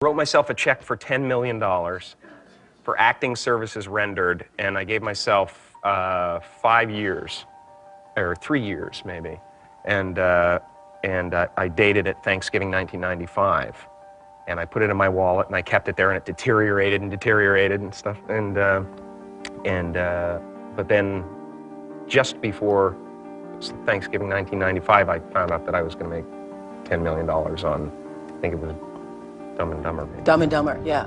Wrote myself a check for $10 million for acting services rendered, and I gave myself 5 years, or 3 years maybe, and I dated it Thanksgiving 1995, and I put it in my wallet, and I kept it there, and it deteriorated and stuff, but then just before Thanksgiving 1995, I found out that I was going to make $10 million on, I think it was Dumb and Dumber. Maybe. Dumb and Dumber, yeah.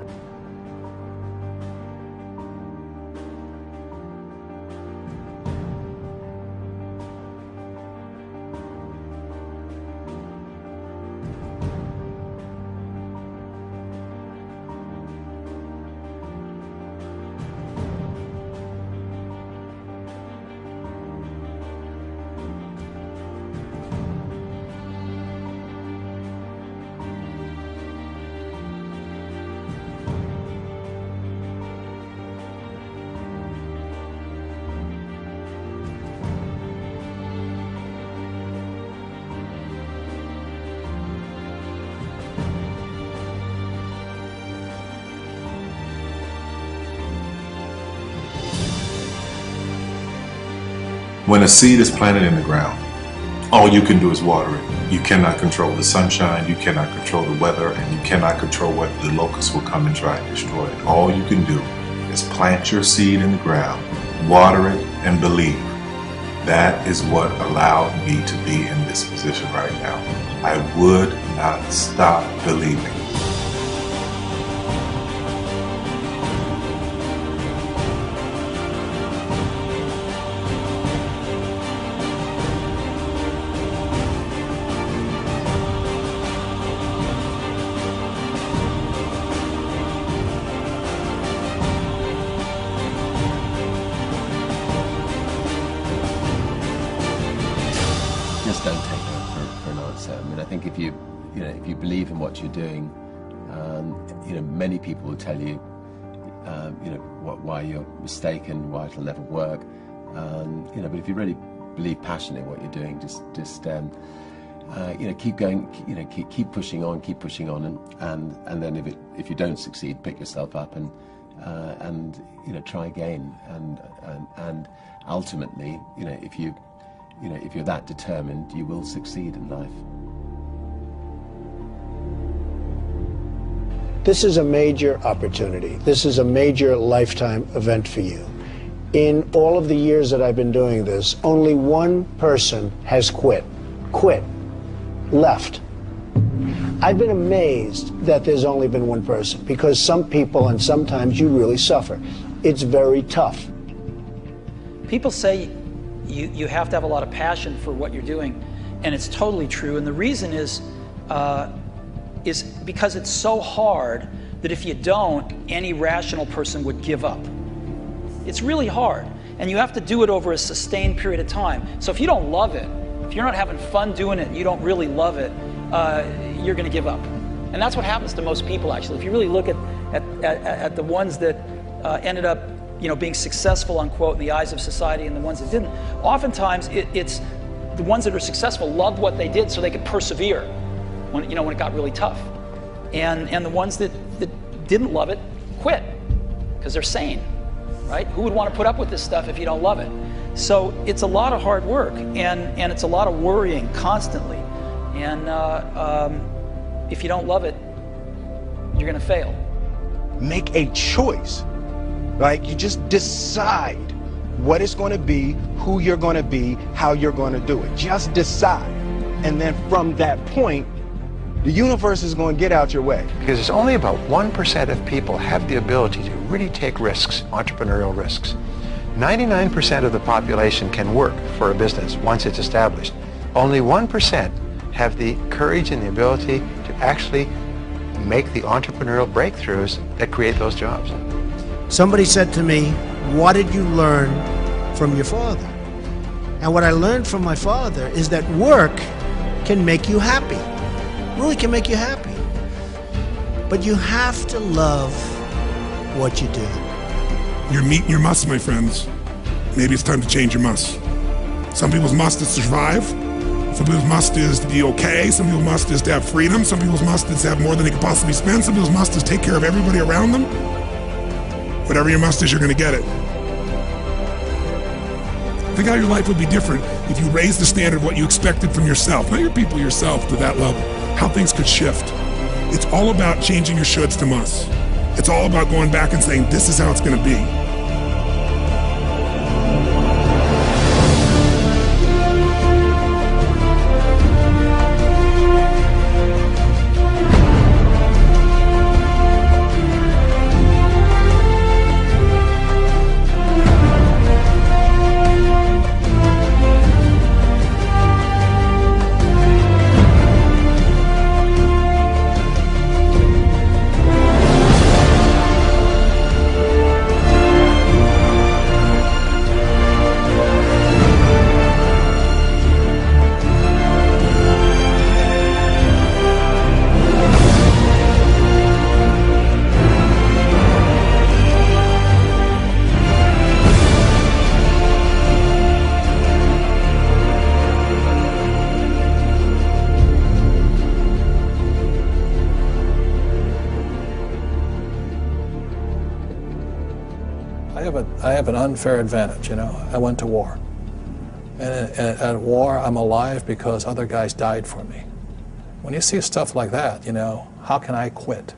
When a seed is planted in the ground, all you can do is water it. You cannot control the sunshine, you cannot control the weather, and you cannot control whether the locusts will come and try and destroy it. All you can do is plant your seed in the ground, water it, and believe. That is what allowed me to be in this position right now. I would not stop believing. Just don't take that for an answer. I mean, I think if you believe in what you're doing, many people will tell you, why you're mistaken, why it'll never work. But if you really believe passionately in what you're doing, just keep going, keep pushing on, and then if you don't succeed, pick yourself up and try again, and ultimately, if you're that determined, you will succeed in life. This is a major opportunity. This is a major lifetime event for you. In all of the years that I've been doing this, only one person has quit, left. I've been amazed that there's only been one person, because some people, and sometimes you really suffer. It's very tough. People say you have to have a lot of passion for what you're doing, and it's totally true. And the reason is because it's so hard that if you don't, any rational person would give up. It's really hard, and you have to do it over a sustained period of time. So if you don't love it, if you're not having fun doing it, and you don't really love it, you're going to give up. And that's what happens to most people, actually. If you really look at the ones that ended up being successful, unquote, in the eyes of society, and the ones that didn't, oftentimes it's the ones that are successful loved what they did so they could persevere when it got really tough. And the ones that didn't love it quit because they're sane, right? Who would want to put up with this stuff if you don't love it? So it's a lot of hard work, and it's a lot of worrying constantly. And if you don't love it, you're going to fail. Make a choice. Like, you just decide what it's going to be, who you're going to be, how you're going to do it. Just decide. And then from that point, the universe is going to get out your way. Because it's only about 1% of people have the ability to really take risks, entrepreneurial risks. 99% of the population can work for a business once it's established. Only 1% have the courage and the ability to actually make the entrepreneurial breakthroughs that create those jobs. Somebody said to me, what did you learn from your father? And what I learned from my father is that work can make you happy. Really can make you happy. But you have to love what you do. You're meeting your must, my friends. Maybe it's time to change your must. Some people's must is to survive. Some people's must is to be okay. Some people's must is to have freedom. Some people's must is to have more than they could possibly spend. Some people's must is take care of everybody around them. Whatever your must is, you're going to get it. Think how your life would be different if you raised the standard of what you expected from yourself, not your people, yourself, to that level. How things could shift. It's all about changing your shoulds to musts. It's all about going back and saying, this is how it's going to be. I have an unfair advantage, you know. I went to war. And at war, I'm alive because other guys died for me. When you see stuff like that, you know, how can I quit?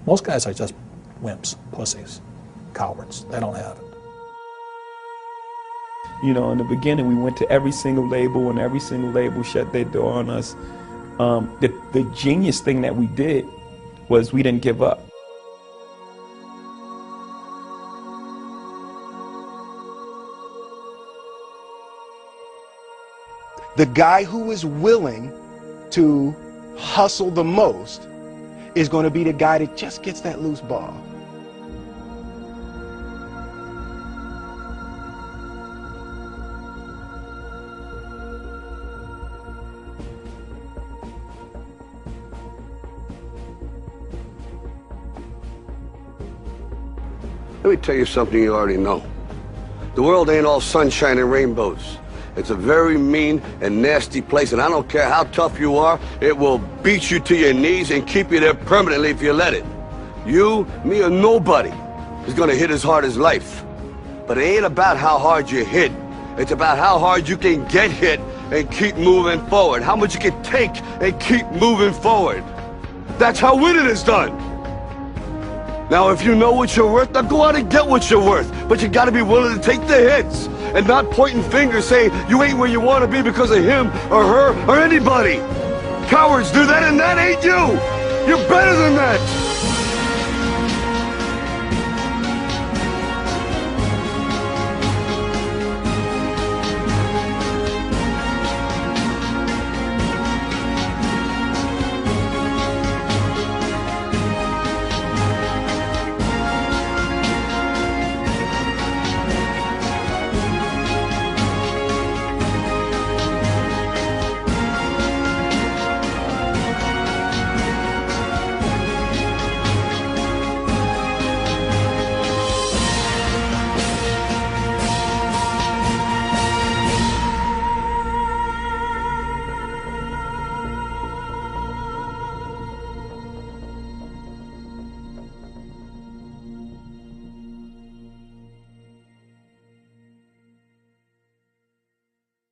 Most guys are just wimps, pussies, cowards. They don't have it. You know, in the beginning, we went to every single label, and every single label shut their door on us. The genius thing that we did was we didn't give up. The guy who is willing to hustle the most is going to be the guy that just gets that loose ball. Let me tell you something you already know. The world ain't all sunshine and rainbows. It's a very mean and nasty place, and I don't care how tough you are, it will beat you to your knees and keep you there permanently if you let it. You, me, or nobody is gonna hit as hard as life. But it ain't about how hard you hit. It's about how hard you can get hit and keep moving forward. How much you can take and keep moving forward. That's how winning is done. Now, if you know what you're worth, now go out and get what you're worth. But you gotta be willing to take the hits and not pointing fingers saying you ain't where you want to be because of him or her or anybody. Cowards do that, and that ain't you. You're better than that.